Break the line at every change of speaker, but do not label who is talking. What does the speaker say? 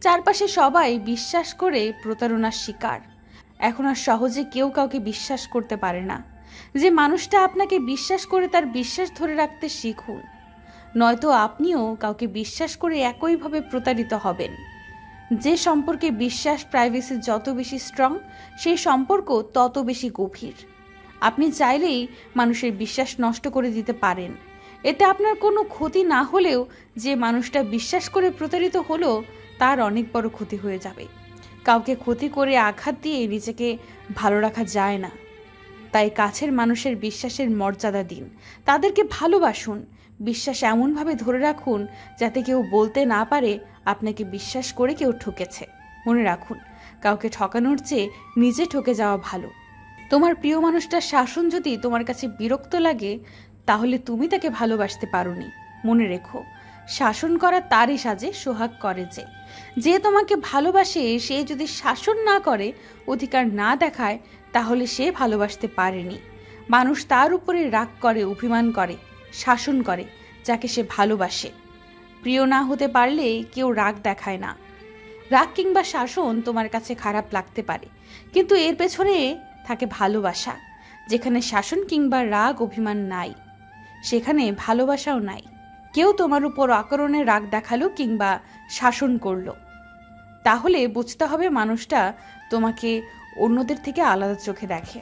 চারপাশে সবাই বিশ্বাস করে প্রতারণার শিকার। এখন আর সহজে কেউ কাউকে বিশ্বাস করতে পারে না। যে মানুষটা আপনাকে বিশ্বাস করে তার বিশ্বাস ধরে রাখতে শিখুন, নয়তো আপনিও কাউকে বিশ্বাস করে একইভাবে প্রতারিত হবেন। যে সম্পর্কে বিশ্বাস প্রাইভেসি যত বেশি স্ট্রং, সেই সম্পর্ক তত বেশি গভীর। আপনি চাইলেই মানুষের বিশ্বাস নষ্ট করে দিতে পারেন। এতে আপনার কোনো ক্ষতি না হলেও যে মানুষটা বিশ্বাস করে প্রতারিত হলো তার অনেক বড় ক্ষতি হয়ে যাবে। কাউকে ক্ষতি করে আঘাত দিয়ে নিজেকে ভালো রাখা যায় না। তাই কাছের মানুষের বিশ্বাসের মর্যাদা দিন, তাদেরকে ভালোবাসুন। বিশ্বাস এমনভাবে ধরে রাখুন যাতে কেউ বলতে না পারে আপনাকে বিশ্বাস করে কেউ ঠকেছে। মনে রাখুন, কাউকে ঠকানোর চেয়ে নিজে ঠকে যাওয়া ভালো। তোমার প্রিয় মানুষটার শাসন যদি তোমার কাছে বিরক্ত লাগে, তাহলে তুমি তাকে ভালোবাসতে পারোনি। মনে রেখো, শাসন করা তারই সাজে, সোহাগ করে যে তোমাকে ভালোবাসে সে যদি শাসন না করে, অধিকার না দেখায়, তাহলে সে ভালোবাসতে পারেনি। মানুষ তার উপরে রাগ করে, অভিমান করে, শাসন করে যাকে সে ভালোবাসে। প্রিয় না হতে পারলে কেউ রাগ দেখায় না। রাগ কিংবা শাসন তোমার কাছে খারাপ লাগতে পারে, কিন্তু এর পেছনে থাকে ভালোবাসা। যেখানে শাসন কিংবা রাগ অভিমান নাই, সেখানে ভালোবাসাও নাই। কেউ তোমার উপর আক্রমণে রাগ দেখালো কিংবা শাসন করলো, তাহলে বুঝতে হবে মানুষটা তোমাকে অন্যদের থেকে আলাদা চোখে দেখে।